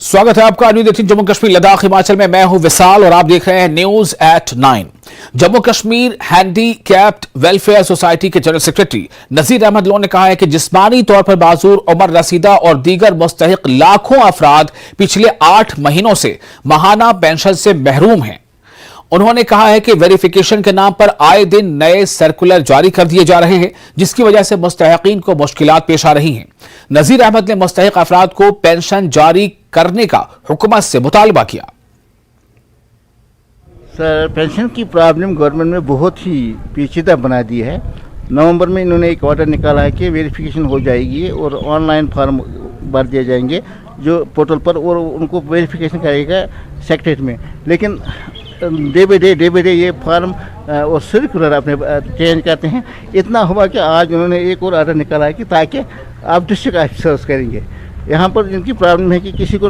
स्वागत है आपका न्यूज 18 जम्मू कश्मीर लद्दाख हिमाचल में। मैं हूं विशाल और आप देख रहे हैं news at 9। Jammu Kashmir handicapped welfare society के general secretary Nazir Ahmad loan ने कहा है कि जिस्मानी तौर पर माजूर उमर रसीदा और दीगर मुस्तहिक लाखों अफराद पिछले 8 महीनों से माहाना पेंशन से महरूम हैं। उन्होंने कहा है कि वेरिफिकेशन के नाम पर आए दिन नए सर्कुलर जारी कर दिए जा रहे हैं, जिसकी वजह से मुस्तहिकीन को मुश्किलात पेश आ रही हैं। नजीर अहमद ने मुस्तहिक अफराद को पेंशन जारी करने का हुकूमत से मुतालबा किया। सर, पेंशन की प्रॉब्लम गवर्नमेंट में बहुत ही पेचीदा बना दी है। नवंबर में इन्होंने एक ऑर्डर निकाला है कि वेरिफिकेशन हो जाएगी और ऑनलाइन फॉर्म भर दिए जाएंगे जो पोर्टल पर, और उनको वेरिफिकेशन करेगा सेक्रेटरीट में। लेकिन डे बाई डे ये फॉर्म और सर्कुलर अपने चेंज करते हैं। इतना हुआ कि आज उन्होंने एक और ऑर्डर निकाला है कि ताकि आप डिस्ट्रिक्ट ऑफिसर्स करेंगे। यहाँ पर इनकी प्रॉब्लम है कि किसी को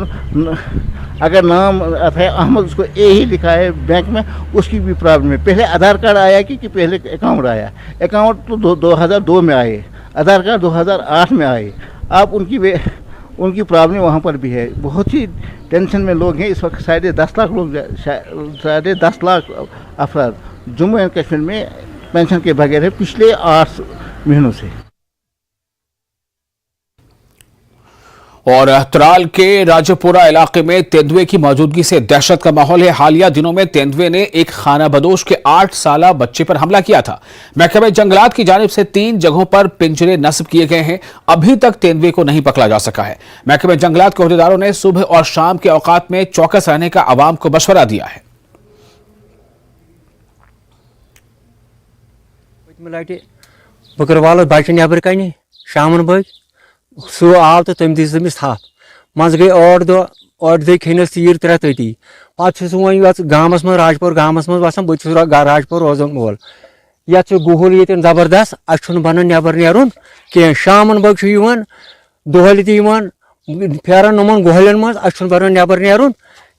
अगर नाम है अहमद, उसको ए ही लिखा है बैंक में, उसकी भी प्रॉब्लम है। पहले आधार कार्ड आया कि पहले अकाउंट आया। अकाउंट तो 2002 में आए, आधार कार्ड 2008 में आए। आप उनकी प्रॉब्लम वहाँ पर भी है। बहुत ही टेंशन में लोग हैं इस वक्त। 10.5 लाख लोग, 10.5 लाख अफराद जम्मू एंड कश्मीर में पेंशन के बगैर है पिछले 8 महीनों से। और त्राल के राजपुरा इलाके में तेंदुए की मौजूदगी से दहशत का माहौल है। हालिया दिनों में तेंदुए ने एक खानाबदोश के 8 साला बच्चे पर हमला किया था। महकमे जंगलात की जानिब से 3 जगहों पर पिंजरे नस्ब किए गए हैं। अभी तक तेंदुए को नहीं पकड़ा जा सका है। महकमे जंगलात के अहदेदारों ने सुबह और शाम के औकात में चौकस रहने का आवाम को मशवरा दिया है। बकरवाल बच्चे नबर कन शामन बज सह आव तो तम दिस तमिस थप मज गई 8 दह खनस तीर 3 तती पे वो गामस मज राजपुर गामस मज बसान बहुत राजपुर रोजान मोल ये गुहुल ये जबरदस्त अस बन नबर नेरुन कह शामन बग दोहल फेरान नमन गुहलन मज अस बन नबर नेरुन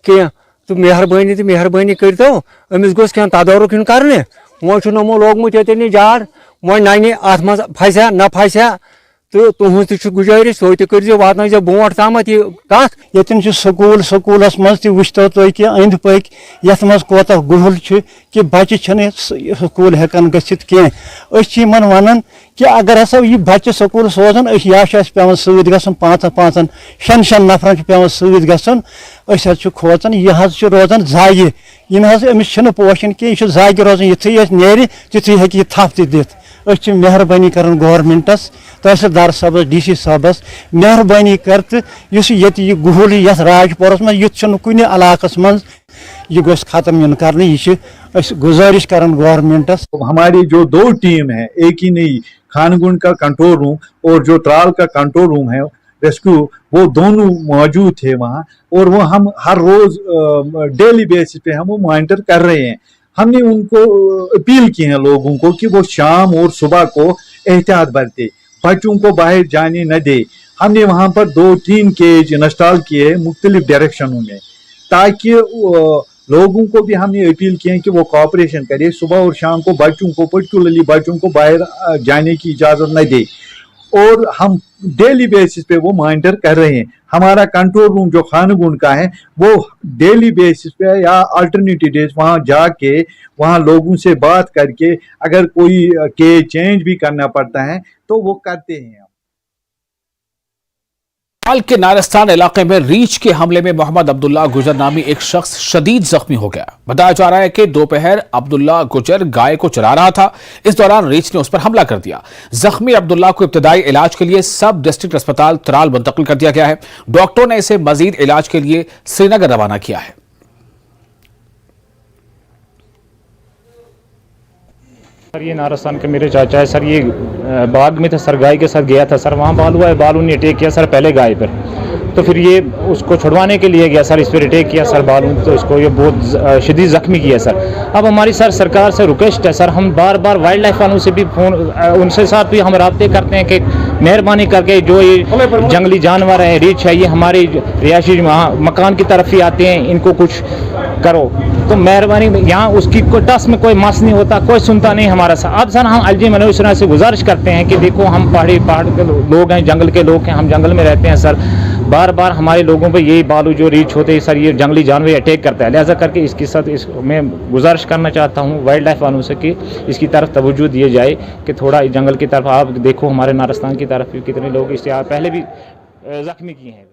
कह तो मेहरबानी करतो अमिस गोस कह तदरुक कर वो नमो लोगमुत ये जाड़ वो नानी अत मज फसा न फसा तो तुहस तो गुजारिश तो कर वात ब्रोट तम कत ये स्कूलस मज वो तुम कि अंद पक ये मज कोत गुहल कि बच्चे स्कूल हेकान गसित कह वन कि अगर हसा यह बच्चे स्कूल सोजान या पे सत गन 5-5 नफरन पे सत गन खोचान यह रोजान जाये यह अमिस पोशन कह जागे रोजान युथु नेर तिथु हे थप दित। मेहरबानी कर गवर्नमेंटस तहसीलदार साहबस DC साहबस मेहरबानी कर ये गुहुल ये राजपुरस में युथ कुन इलाकस मज यह गोस खत्म इन कर गुजारिश कर गवर्नमेंटस। हमारी जो 2 टीम है, एक ही नहीं, खानगुंड का कंट्रोल रूम और जो त्राल का कंट्रोल रूम है रेस्क्यू, वो दोनों मौजूद थे वहाँ। और वो हम हर रोज डेली बेसिस पे हम वो मॉनिटर कर रहे हैं। हमने उनको अपील की है लोगों को कि वो शाम और सुबह को एहतियात बरते, बच्चों को बाहर जाने न दे। हमने वहाँ पर 2-3 केज इंस्टॉल किए मुख्तलिफ डायरेक्शनों में, ताकि लोगों को भी हमने अपील की है कि वो कोऑपरेशन करे। सुबह और शाम को बच्चों को, पर्टिकुलरली बच्चों को बाहर जाने की इजाज़त न दे। और हम डेली बेसिस पे वो मॉनिटर कर रहे हैं। हमारा कंट्रोल रूम जो खानगुंड का है वो डेली बेसिस पे या अल्टरनेटिव डेज वहाँ जाके वहाँ लोगों से बात करके अगर कोई के चेंज भी करना पड़ता है तो वो करते हैं। हाल के नारस्तान इलाके में रीछ के हमले में मोहम्मद अब्दुल्ला गुजर नामी एक शख्स शदीद जख्मी हो गया। बताया जा रहा है कि दोपहर अब्दुल्ला गुजर गाय को चरा रहा था। इस दौरान रीछ ने उस पर हमला कर दिया। जख्मी अब्दुल्ला को इब्तदाई इलाज के लिए सब डिस्ट्रिक्ट अस्पताल त्राल मुंतकिल कर दिया गया है। डॉक्टरों ने इसे मजीद इलाज के लिए श्रीनगर रवाना किया है। सर, ये नारस्तान के मेरे चाचा है सर। ये बाग में था सर, गाय के साथ गया था सर। वहाँ बाल हुआ है, बाल उन्हें अटैक किया सर पहले गाय पर, तो फिर ये उसको छुड़वाने के लिए गया सर, इस पर अटैक किया सर बाल, तो इसको ये बहुत शदीद जख्मी किया सर। अब हमारी सर सरकार से रिक्वेस्ट है सर, हम बार बार वाइल्ड लाइफ वालों से भी फ़ोन उनसे साथ भी हम राब्ते करते हैं कि मेहरबानी करके जो ये जंगली जानवर है, रीछ है, ये हमारी रिहायशी मकान की तरफ ही आते हैं, इनको कुछ करो। तो मेहरबानी यहाँ उसकी कोई टस में कोई मस नहीं होता, कोई सुनता नहीं हमारा साथ। अब सर हम अलजी मनोज से गुजारिश करते हैं कि देखो हम पहाड़ के लोग हैं, जंगल के लोग हैं, हम जंगल में रहते हैं सर। बार बार हमारे लोगों पे यही बालू जो रीच होते हैं सर, ये जंगली जानवर अटैक करता है। लिहाजा करके इसके साथ मैं गुजारिश करना चाहता हूँ वाइल्ड लाइफ वालों से कि इसकी तरफ तवज्जो दिए जाए कि थोड़ा जंगल की तरफ। आप देखो हमारे नारस्तान की तरफ भी कितने लोग इससे पहले भी जख्मी किए हैं।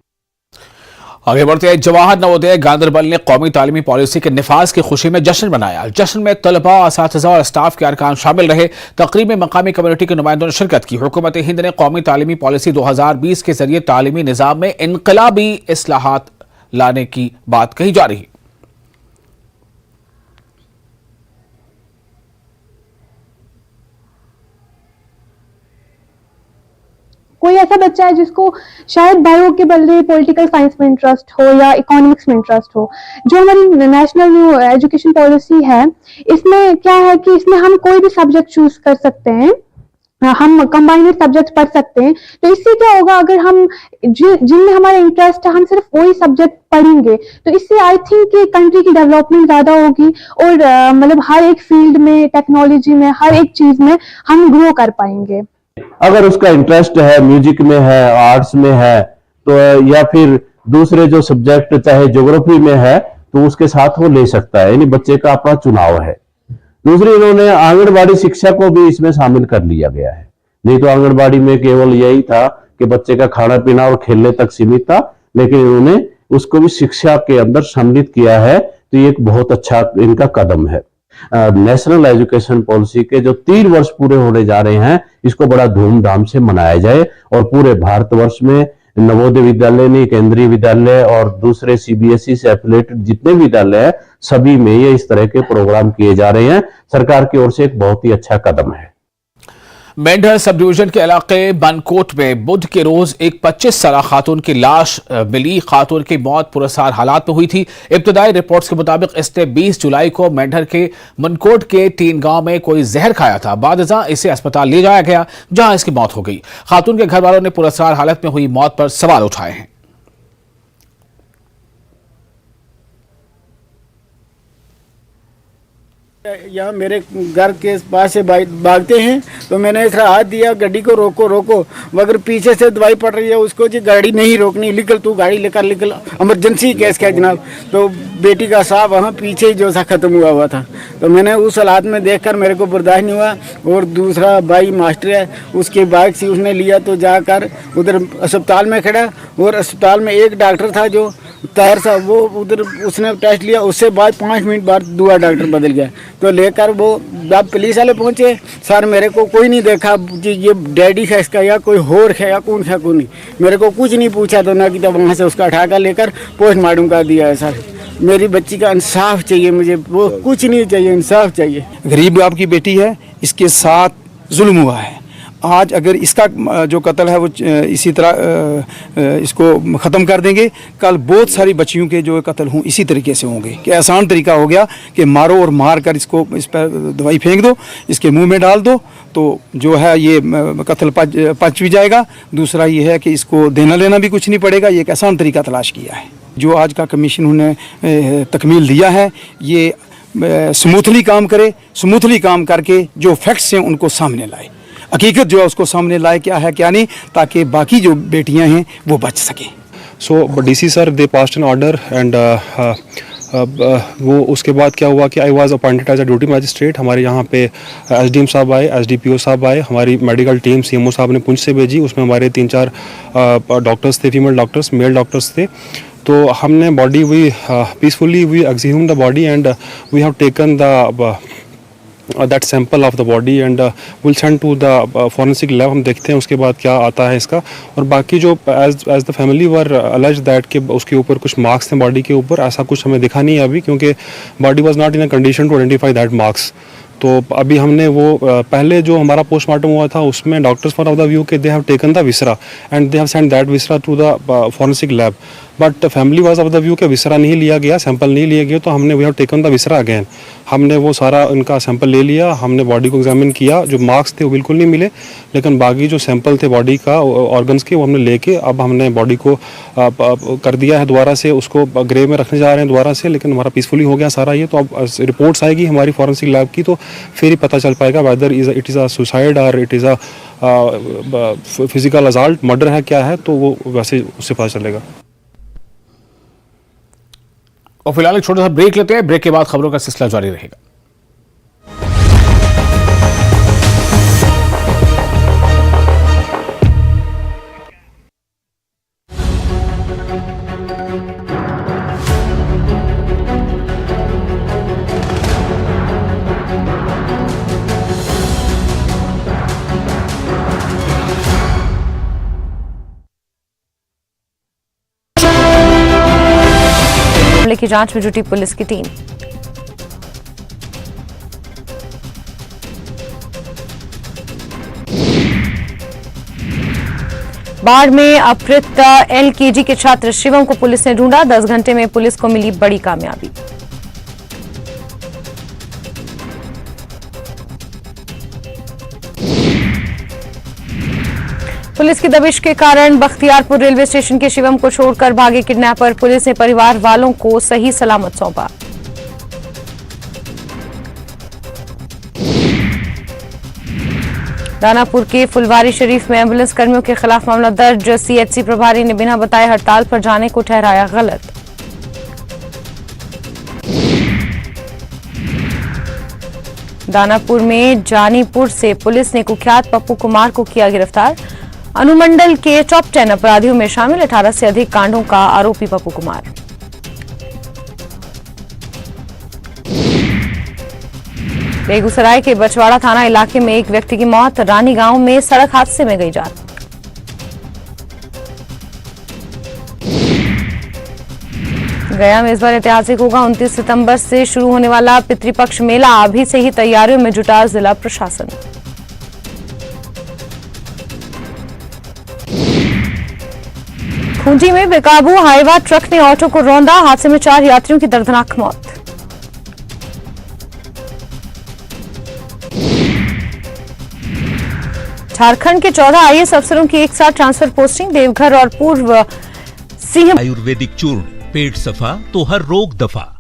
आगे बढ़ते हैं। जवाहर नवोदय गांधरबल ने कौमी तालीमी पॉलिसी के निफाज की खुशी में जश्न मनाया। जश्न में तलबा, असातिज़ा और स्टाफ के अरकान शामिल रहे। तकरीब में मकामी कम्युनिटी के नुमाइंदों ने शिरकत की। हुकूमत हिंद ने कौमी तालीमी पॉलिसी 2020 के जरिए तालीमी निज़ाम में इनकलाबी इस्लाहात लाने की बात कही जा रही है। कोई ऐसा बच्चा है जिसको शायद बायो के बदले पॉलिटिकल साइंस में इंटरेस्ट हो या इकोनॉमिक्स में इंटरेस्ट हो, जो हमारी नेशनल एजुकेशन पॉलिसी है इसमें क्या है कि इसमें हम कोई भी सब्जेक्ट चूज कर सकते हैं, हम कंबाइंड सब्जेक्ट पढ़ सकते हैं। तो इससे क्या होगा, अगर हम जिनमें हमारा इंटरेस्ट है हम सिर्फ वही सब्जेक्ट पढ़ेंगे तो इससे आई थिंक कि कंट्री की डेवलपमेंट ज्यादा होगी और मतलब हर एक फील्ड में, टेक्नोलॉजी में, हर एक चीज में हम ग्रो कर पाएंगे। अगर उसका इंटरेस्ट है म्यूजिक में है, आर्ट्स में है, तो या फिर दूसरे जो सब्जेक्ट चाहे ज्योग्राफी में है तो उसके साथ वो ले सकता है, यानी बच्चे का अपना चुनाव है। दूसरी, इन्होंने आंगनबाड़ी शिक्षा को भी इसमें शामिल कर लिया गया है। नहीं तो आंगनबाड़ी में केवल यही था कि बच्चे का खाना पीना और खेलने तक सीमित था, लेकिन इन्होंने उसको भी शिक्षा के अंदर सम्मिलित किया है। तो ये एक बहुत अच्छा इनका कदम है। नेशनल एजुकेशन पॉलिसी के जो 3 वर्ष पूरे होने जा रहे हैं, इसको बड़ा धूमधाम से मनाया जाए और पूरे भारतवर्ष में नवोदय विद्यालय नहीं, केंद्रीय विद्यालय और दूसरे सीबीएसई से एफिलिएटेड जितने विद्यालय हैं सभी में ये इस तरह के प्रोग्राम किए जा रहे हैं। सरकार की ओर से एक बहुत ही अच्छा कदम है। मेंढर सब डिवीजन के इलाके बनकोट में बुध के रोज एक 25 साला खातून की लाश मिली। खातून की मौत पुरअसरार हालात में हुई थी। इब्तदाई रिपोर्ट्स के मुताबिक इसने 20 जुलाई को मेंढर के मनकोट के टीन गांव में कोई जहर खाया था। बादशाह इसे अस्पताल ले जाया गया जहां इसकी मौत हो गई। खातून के घर वालों ने पुरअसरार हालत में हुई मौत पर सवाल उठाए हैं। यहाँ मेरे घर के पास से भागते हैं तो मैंने एक हाथ दिया, गाड़ी को रोको रोको, मगर पीछे से दवाई पड़ रही है उसको जी गाड़ी नहीं रोकनी, निकल तू गाड़ी लेकर निकल, इमरजेंसी केस क्या जनाब। तो बेटी का साहब वहाँ पीछे ही जो सा ख़त्म हुआ था। तो मैंने उस हालात में देखकर मेरे को बर्दाश्त नहीं हुआ। और दूसरा भाई मास्टर है, उसके बाइक से उसने लिया तो जाकर उधर अस्पताल में खड़ा, और अस्पताल में एक डॉक्टर था जो ताहिर साहब, वो उधर उसने टेस्ट लिया, उससे बाद 5 मिनट बाद दूसरा डॉक्टर बदल गया। तो लेकर वो जब पुलिस वाले पहुंचे, सर मेरे को कोई नहीं देखा जी ये डैडी है इसका या कोई और है या कौन है, कौन नहीं, मेरे को कुछ नहीं पूछा। तो ना कि तब वहाँ से उसका उठाकर लेकर पोस्टमार्टम कर दिया है। सर मेरी बच्ची का इंसाफ चाहिए मुझे, वो कुछ नहीं चाहिए, इंसाफ चाहिए। गरीब आपकी बेटी है, इसके साथ जुल्म हुआ है। आज अगर इसका जो कत्ल है वो इसी तरह इसको ख़त्म कर देंगे, कल बहुत सारी बच्चियों के जो कत्ल हों इसी तरीके से होंगे। कि आसान तरीका हो गया कि मारो और मार कर इसको इस पर दवाई फेंक दो, इसके मुंह में डाल दो, तो जो है ये कत्ल पच भी जाएगा। दूसरा ये है कि इसको देना लेना भी कुछ नहीं पड़ेगा। ये एक आसान तरीका तलाश किया है। जो आज का कमीशन ने तकमील दिया है, ये स्मूथली काम करे, स्मूथली काम करके जो फैक्ट्स हैं उनको सामने लाए, हकीकत जो है उसको सामने लाए, क्या है क्या नहीं, ताकि बाकी जो बेटियां हैं वो बच सकें। So DC sir they passed an order and वो उसके बाद क्या हुआ कि I was appointed as a duty magistrate. हमारे यहाँ पे एसडीएम साहब आए, एसडीपीओ साहब आए, हमारी मेडिकल टीम सीएमओ साहब ने पुंछ से भेजी। उसमें हमारे 3-4 डॉक्टर्स थे, फीमेल डॉक्टर्स, मेल डॉक्टर्स थे। तो हमने body we peacefully we exhume the body and we have taken the that sample of the body and we'll send to the forensic lab। हम देखते हैं उसके बाद क्या आता है इसका। और बाकी जो as the family were alleged that कि उसके ऊपर कुछ मार्क्स थे बॉडी के ऊपर, ऐसा कुछ हमें दिखा नहीं है अभी, क्योंकि body was not in a condition to identify that marks। तो अभी हमने वो पहले जो हमारा पोस्टमार्टम हुआ था उसमें doctors were of the view के they have taken the viscera and they have send that viscera to the forensic lab, but family was of the view के विसरा नहीं लिया गया, सैंपल नहीं लिए गए। तो हमने we have taken the viscera again. हमने वो सारा उनका सैंपल ले लिया, हमने बॉडी को एग्जामिन किया। जो मार्क्स थे वो बिल्कुल नहीं मिले, लेकिन बाकी जो सैंपल थे बॉडी का ऑर्गन्स के वो हमने लेके अब हमने बॉडी को कर दिया है दोबारा से, उसको ग्रेव में रखने जा रहे हैं दोबारा से। लेकिन हमारा पीसफुली हो गया सारा ये। तो अब रिपोर्ट्स आएगी हमारी फॉरेंसिक लैब की, तो फिर ही पता चल पाएगा whether it is a suicide और it is a physical assault murder है क्या है, तो वो वैसे उससे पता चलेगा। और फिलहाल एक छोटा सा ब्रेक लेते हैं, ब्रेक के बाद खबरों का सिलसिला जारी रहेगा। मामले की जांच में जुटी पुलिस की टीम। बाढ़ में अपहृत एलकेजी के छात्र शिवम को पुलिस ने ढूंढा, 10 घंटे में पुलिस को मिली बड़ी कामयाबी। पुलिस की दबिश के कारण बख्तियारपुर रेलवे स्टेशन के शिवम को छोड़कर भागे किडनैपर, पुलिस ने परिवार वालों को सही सलामत सौंपा। दानापुर के फुलवारी शरीफ में एम्बुलेंस कर्मियों के खिलाफ मामला दर्ज, सीएचसी प्रभारी ने बिना बताए हड़ताल पर जाने को ठहराया गलत। दानापुर में जानीपुर से पुलिस ने कुख्यात पप्पू कुमार को किया गिरफ्तार, अनुमंडल के टॉप 10 अपराधियों में शामिल 18 से अधिक कांडों का आरोपी पप्पू कुमार। बेगूसराय के बछवाड़ा थाना इलाके में एक व्यक्ति की मौत, रानी गांव में सड़क हादसे में गई जान। गया में इस बार ऐतिहासिक होगा, 29 सितंबर से शुरू होने वाला पितृपक्ष मेला, अभी से ही तैयारियों में जुटा जिला प्रशासन। खूंटी में बेकाबू हाईवा ट्रक ने ऑटो को रौंदा, हादसे में 4 यात्रियों की दर्दनाक मौत। झारखंड के 14 आईएएस अफसरों की एक साथ ट्रांसफर पोस्टिंग, देवघर और पूर्व सिंह। आयुर्वेदिक चूर्ण, पेट सफा तो हर रोग दफा।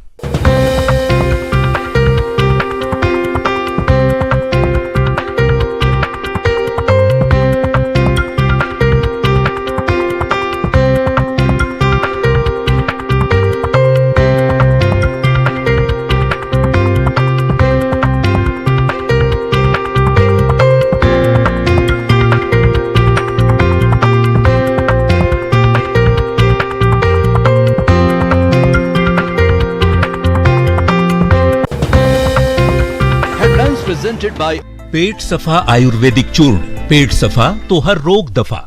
प्रेजेंटेड बाय पेट सफा आयुर्वेदिक चूर्ण, पेट सफा तो हर रोग दफा।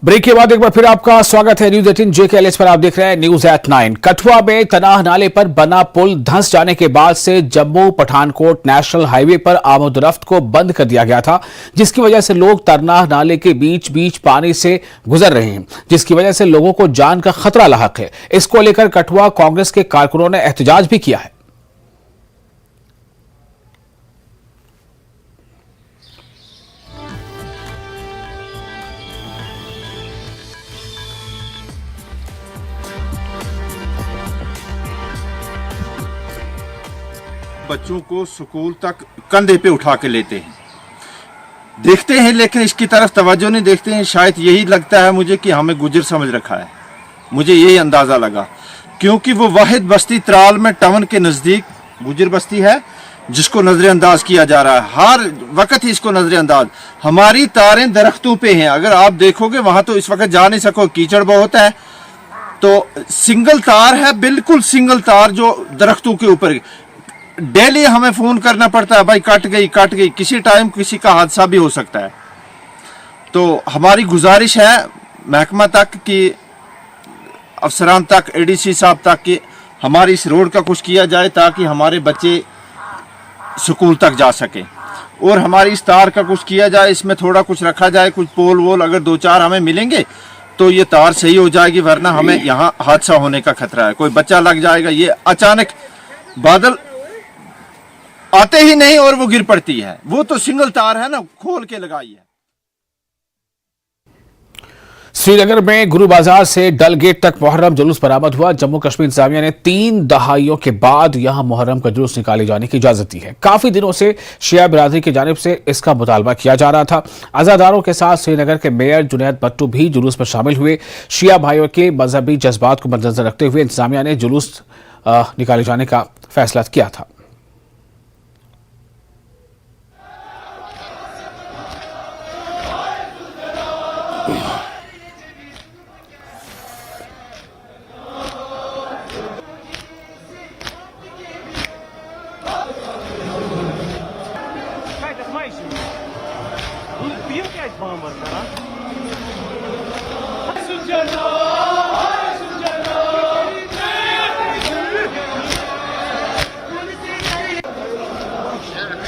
ब्रेक के बाद एक बार फिर आपका स्वागत है न्यूज 18 JKLS पर। आप देख रहे हैं न्यूज एट 9। कठुआ में तनाह नाले पर बना पुल धंस जाने के बाद से जम्मू पठानकोट नेशनल हाईवे पर आमदोरफ्त को बंद कर दिया गया था, जिसकी वजह से लोग तरनाह नाले के बीच बीच पानी से गुजर रहे हैं, जिसकी वजह से लोगों को जान का खतरा लाहक है। इसको लेकर कठुआ कांग्रेस के कारकुनों ने एहतजाज भी किया है। बच्चों को स्कूल तक कंधे पे उठा के लेते हैं, देखते हैं लेकिन इसकी तरफ तवज्जो नहीं देखते हैं। शायद यही लगता है मुझे कि हमें गुजर समझ रखा है, मुझे यही अंदाज़ा लगा, क्योंकि वो वाहिद बस्ती त्राल में टाउन के नज़दीक गुजर बस्ती है जिसको नज़रअंदाज किया जा रहा है, हर वक्त ही इसको नज़रअंदाज। हमारी तारें दरख्तों पे हैं, अगर आप देखोगे वहाँ तो इस वक्त जा नहीं सको, कीचड़ बहुत है, तो सिंगल तार है, बिल्कुल सिंगल तार जो दरख्तों के ऊपर। डेली हमें फोन करना पड़ता है, भाई कट गई, किसी टाइम किसी का हादसा भी हो सकता है। तो हमारी गुजारिश है महकमा तक कि अफसरान तक, ADC साहब तक कि हमारी इस रोड का कुछ किया जाए ताकि हमारे बच्चे स्कूल तक जा सके, और हमारी इस तार का कुछ किया जाए, इसमें थोड़ा कुछ रखा जाए, कुछ पोल वोल अगर 2-4 हमें मिलेंगे तो ये तार सही हो जाएगी, वरना हमें यहाँ हादसा होने का खतरा है, कोई बच्चा लग जाएगा। ये अचानक बादल आते ही नहीं और वो गिर पड़ती है, वो तो सिंगल तार है ना, खोल के लगाई है। श्रीनगर में गुरु बाजार से डल गेट तक मुहर्रम जुलूस बरामद हुआ। जम्मू कश्मीर इंतजामिया ने 3 दहाइयों के बाद यहां मुहर्रम का जुलूस निकाले जाने की इजाजत दी है। काफी दिनों से शिया बिरादरी की जानिब से इसका मुतालबा किया जा रहा था। अज़ादारों के साथ श्रीनगर के मेयर जुनैद भट्टू भी जुलूस में शामिल हुए। शिया भाइयों के मजहबी जज्बात को मद्देनजर रखते हुए इंतजामिया ने जुलूस निकाले जाने का फैसला किया था।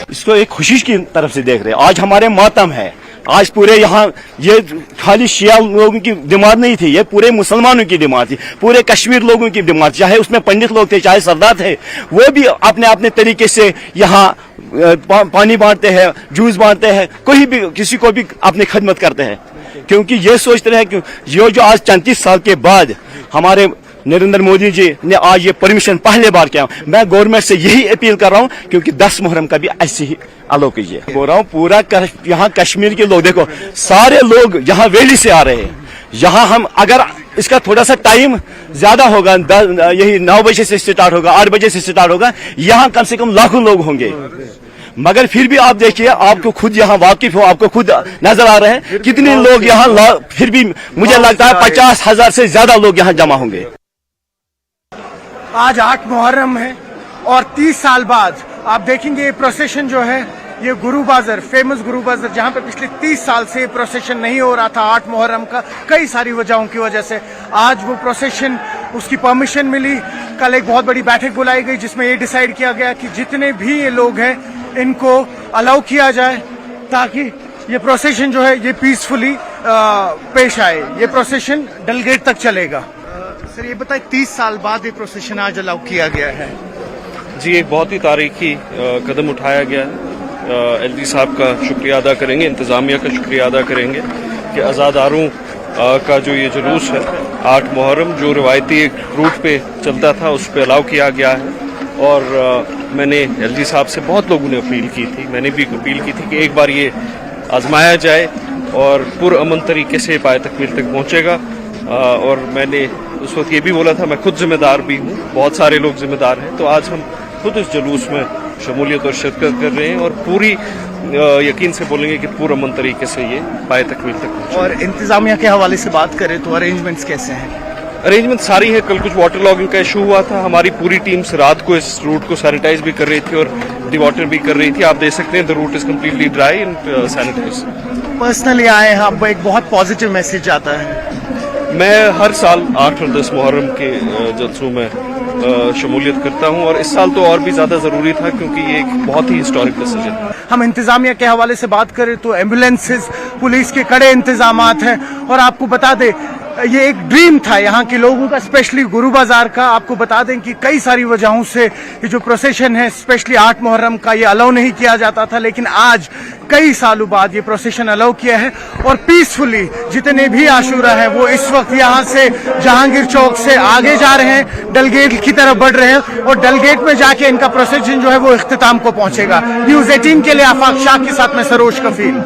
इसको एक खुशी की तरफ से देख रहे हैं। आज हमारे मातम है, आज पूरे यहाँ ये खाली शिया लोगों की डिमांड नहीं थी, ये पूरे मुसलमानों की डिमांड थी, पूरे कश्मीर लोगों की डिमांड, चाहे उसमें पंडित लोग थे, चाहे सरदार थे, वो भी अपने अपने तरीके से यहाँ पानी बांटते हैं, जूस बांटते हैं, कोई भी किसी को भी अपनी खिदमत करते हैं, क्योंकि ये सोचते हैं कि ये जो आज 34 साल के बाद हमारे नरेंद्र मोदी जी ने आज ये परमिशन पहले बार किया। मैं गवर्नमेंट से यही अपील कर रहा हूँ, क्योंकि 10 मुहर्रम का भी ऐसे ही अलो कीजिए। बोल रहा हूँ पूरा यहाँ कश्मीर के लोग, देखो सारे लोग यहाँ वैली से आ रहे हैं। यहाँ हम अगर इसका थोड़ा सा टाइम ज्यादा होगा, यही 9 बजे से स्टार्ट होगा, 8 बजे से स्टार्ट होगा, यहाँ कम से कम लाखों लोग होंगे। मगर फिर भी आप देखिए, आपको खुद यहाँ वाकिफ हो, आपको खुद नजर आ रहे हैं कितने लोग यहाँ, फिर भी मुझे लगता है 50,000 से ज्यादा लोग यहाँ जमा होंगे। आज 8 मुहर्रम है और 30 साल बाद आप देखेंगे ये प्रोसेशन जो है, ये गुरु बाजार, फेमस गुरु बाजार, जहाँ पे पिछले 30 साल से ये प्रोसेशन नहीं हो रहा था 8 मुहर्रम का, कई सारी वजहों की वजह से आज वो प्रोसेशन, उसकी परमिशन मिली। कल एक बहुत बड़ी बैठक बुलाई गई जिसमें ये डिसाइड किया गया कि जितने भी ये लोग हैं इनको अलाउ किया जाए, ताकि ये प्रोसेशन जो है ये पीसफुली पेश आए। ये प्रोसेशन डलगेट तक चलेगा। सर ये बताए 30 साल बाद ये प्रोसेशन आज अलाउ किया गया है। जी, एक बहुत ही तारीखी कदम उठाया गया है। एलजी साहब का शुक्रिया अदा करेंगे, इंतज़ामिया का शुक्रिया अदा करेंगे कि अज़ादारों का जो ये जुलूस है 8 मुहर्रम, जो रिवायती एक रूट पे चलता था, उस पर अलाउ किया गया है। और मैंने एलजी साहब से बहुत लोगों ने अपील की थी, मैंने भी अपील की थी कि एक बार ये आजमाया जाए और पुरअमन तरीके से पाए तकमील तक पहुँचेगा। और मैंने उस वक्त ये भी बोला था, मैं खुद जिम्मेदार भी हूँ, बहुत सारे लोग जिम्मेदार हैं, तो आज हम खुद इस जुलूस में शमूलियत और शिरकत कर रहे हैं और पूरी यकीन से बोलेंगे कि पुरअमन तरीके से ये पाए तकमील तक पहुंचे। और इंतजामिया के हवाले से बात करें तो अरेंजमेंट्स कैसे हैं? अरेंजमेंट सारी है। कल कुछ वाटर लॉगिंग का इशू हुआ था, हमारी पूरी टीम से रात को इस रूट को सैनिटाइज भी कर रही थी और डिवाटर भी कर रही थी। आप देख सकते हैं the root is completely dry and sanitize. Personally आए हैं आप, एक बहुत पॉजिटिव मैसेज आता है। मैं हर साल 8 और 10 मुहर्रम के जलसों में शमूलियत करता हूं और इस साल तो और भी ज्यादा जरूरी था, क्योंकि ये एक बहुत ही हिस्टोरिक डिसीजन है। हम इंतजामिया के हवाले से बात करें तो एम्बुलेंसेज, पुलिस के कड़े इंतजामात हैं। और आपको बता दें, ये एक ड्रीम था यहाँ के लोगों का, स्पेशली गुरु बाजार का। आपको बता दें कि कई सारी वजहों से ये जो प्रोसेशन है, स्पेशली 8 मुहर्रम का, ये अलाउ नहीं किया जाता था, लेकिन आज कई सालों बाद ये प्रोसेशन अलाउ किया है। और पीसफुली जितने भी आशूरा हैं वो इस वक्त यहाँ से जहांगीर चौक से आगे जा रहे हैं, डलगेट की तरफ बढ़ रहे हैं और डलगेट में जाके इनका प्रोसेशन जो है वो इख्तिताम को पहुंचेगा। न्यूज़ 18 के लिए आफाक शाह के साथ में सरोज कफील।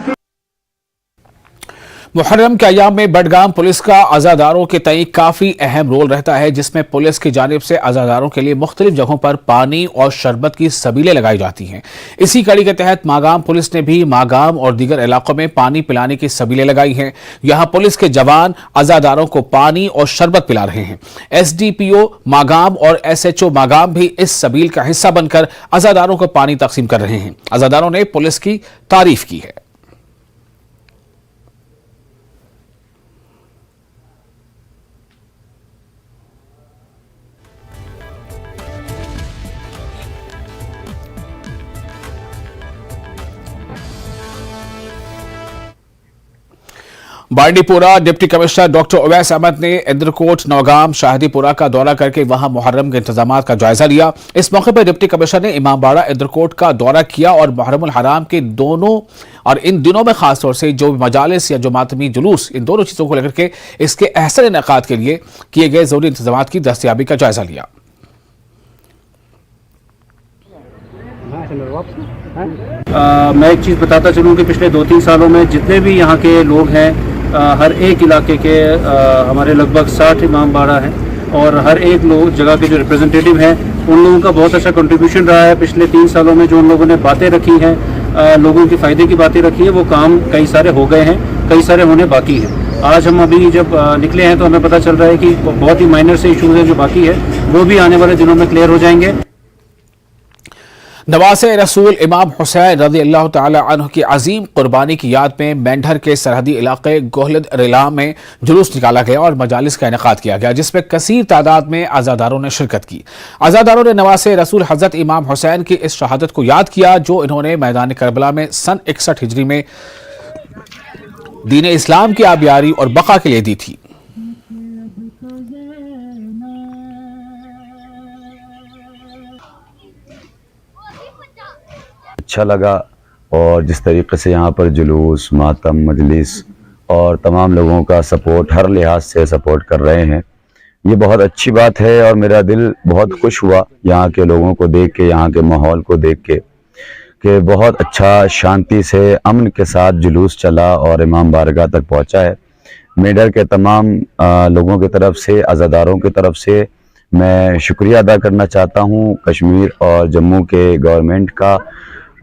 मुहर्रम के अय्याम में बडगाम पुलिस का अज़ादारों के तय काफी अहम रोल रहता है, जिसमें पुलिस की जानिब से अज़ादारों के लिए मुख्तलिफ जगहों पर पानी और शरबत की सबीलें लगाई जाती हैं। इसी कड़ी के तहत मागाम पुलिस ने भी मागाम और दीगर इलाकों में पानी पिलाने की सबीलें लगाई हैं। यहां पुलिस के जवान अज़ादारों को पानी और शरबत पिला रहे हैं। SDPO मागाम और SHO मागाम भी इस सबील का हिस्सा बनकर अज़ादारों को पानी तकसीम कर रहे हैं। अज़ादारों ने पुलिस की तारीफ की है। Bandipora deputy commissioner doctor Uwais Ahmad ने इंद्रकोट, नौगाम, शाहदीपुरा का दौरा करके वहां मुहर्रम के इंतजामात का जायजा लिया। इस मौके पर डिप्टी कमिश्नर ने इमामबाड़ा, इंद्रकोट का दौरा किया और मुहर्रमुल हराम के दोनों और इन दिनों में खासतौर से जो मजालिस या जो मातमी जुलूस, इन दोनों चीज़ों को लेकर के इसके अहसन इनेकाद के लिए किए गए ज़रूरी इंतजाम की दस्तयाबी का जायजा लिया। मैं एक चीज़ बताता चलूँ कि पिछले 2-3 सालों में जितने भी यहाँ के लोग हैं, हर एक इलाके के हमारे लगभग 60 इमाम बाड़ा हैं और हर एक लोग जगह के जो रिप्रेजेंटेटिव हैं उन लोगों का बहुत अच्छा कंट्रीब्यूशन रहा है। पिछले 3 सालों में जो उन लोगों ने बातें रखी हैं, लोगों के फ़ायदे की बातें रखी हैं, वो काम कई सारे हो गए हैं, कई सारे होने बाकी हैं। आज हम अभी जब निकले हैं तो हमें पता चल रहा है कि बहुत ही माइनर से इशूज़ हैं जो बाकी है, वो भी आने वाले दिनों में क्लियर हो जाएंगे। नवासे रसूल इमाम हुसैन रज़ी अल्लाह तआला अन्हु की अजीम कुर्बानी की याद में मेंढर के सरहदी इलाके गोहलद रिला में जुलूस निकाला गया और मजालिस का इनेकाद किया गया, जिसमें कसीर तादाद में आज़ादारों ने शिरकत की। आज़ादारों ने नवासे रसूल हज़रत इमाम हुसैन की इस शहादत को याद किया जो इन्होंने मैदान करबला में सन 61 हिजरी में दीन इस्लाम की आबियारी और बका के लिए दी थी। अच्छा लगा और जिस तरीके से यहाँ पर जुलूस, मातम, मजलिस और तमाम लोगों का सपोर्ट, हर लिहाज से सपोर्ट कर रहे हैं, ये बहुत अच्छी बात है और मेरा दिल बहुत खुश हुआ यहाँ के लोगों को देख के, यहाँ के माहौल को देख के कि बहुत अच्छा शांति से, अमन के साथ जुलूस चला और इमाम बारगाह तक पहुँचा है। मेडर के तमाम लोगों की तरफ से, अज़ादारों की तरफ से मैं शुक्रिया अदा करना चाहता हूँ कश्मीर और जम्मू के गवर्नमेंट का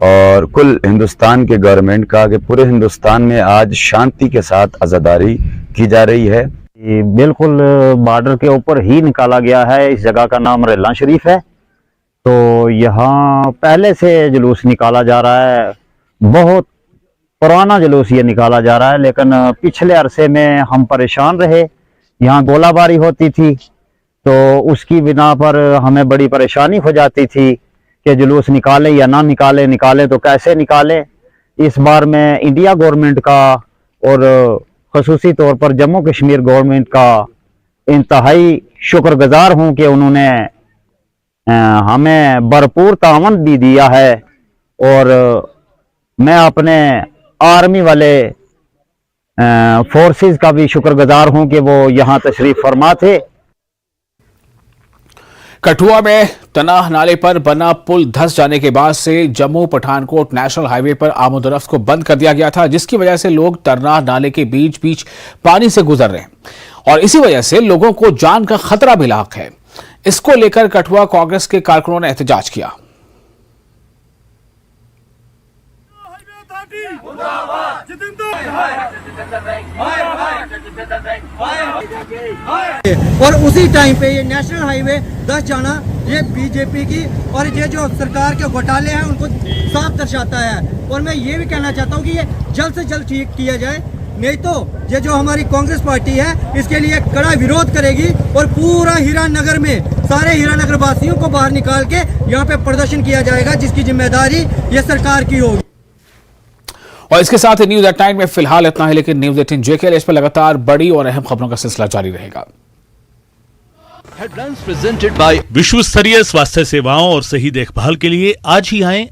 और कुल हिंदुस्तान के गवर्नमेंट का कि पूरे हिंदुस्तान में आज शांति के साथ अज़ादारी की जा रही है। बिल्कुल बॉर्डर के ऊपर ही निकाला गया है। इस जगह का नाम रेला शरीफ है। तो यहाँ पहले से जुलूस निकाला जा रहा है, बहुत पुराना जुलूस ये निकाला जा रहा है, लेकिन पिछले अरसे में हम परेशान रहे। यहाँ गोलाबारी होती थी तो उसकी बिना पर हमें बड़ी परेशानी हो जाती थी कि जुलूस निकाले या ना निकाले, निकाले तो कैसे निकाले। इस बार मैं इंडिया गवर्नमेंट का और ख़ुसूसी तौर पर जम्मू कश्मीर गवर्नमेंट का इंतहाई शुक्रगुजार हूँ कि उन्होंने हमें भरपूर तावन भी दिया है और मैं अपने आर्मी वाले फोर्सेस का भी शुक्रगुजार हूँ कि वो यहाँ तशरीफ़ फरमा थे। कठुआ में तनाह नाले पर बना पुल धंस जाने के बाद से जम्मू पठानकोट नेशनल हाईवे पर आमदोरफ्त को बंद कर दिया गया था, जिसकी वजह से लोग तनाह नाले के बीच बीच पानी से गुजर रहे हैं और इसी वजह से लोगों को जान का खतरा भी लाक है। इसको लेकर कठुआ कांग्रेस के कारकुनों ने एहतजाज किया। और उसी टाइम पे ये नेशनल हाईवे 10 जाना ये बीजेपी की और ये जो सरकार के घोटाले हैं उनको साफ दर्शाता है। और मैं ये भी कहना चाहता हूँ कि ये जल्द से जल्द ठीक किया जाए, नहीं तो ये जो हमारी कांग्रेस पार्टी है इसके लिए कड़ा विरोध करेगी और पूरा हीरानगर में सारे हीरानगर वासियों को बाहर निकाल के यहाँ पे प्रदर्शन किया जाएगा, जिसकी जिम्मेदारी ये सरकार की होगी। और इसके साथ ही न्यूज एट 9 में फिलहाल इतना ही, लेकिन न्यूज 18 JKL इस पर लगातार बड़ी और अहम खबरों का सिलसिला जारी रहेगा। हेडलाइंस प्रेजेंटेड बाय विश्व स्तरीय स्वास्थ्य सेवाओं और सही देखभाल के लिए आज ही आएं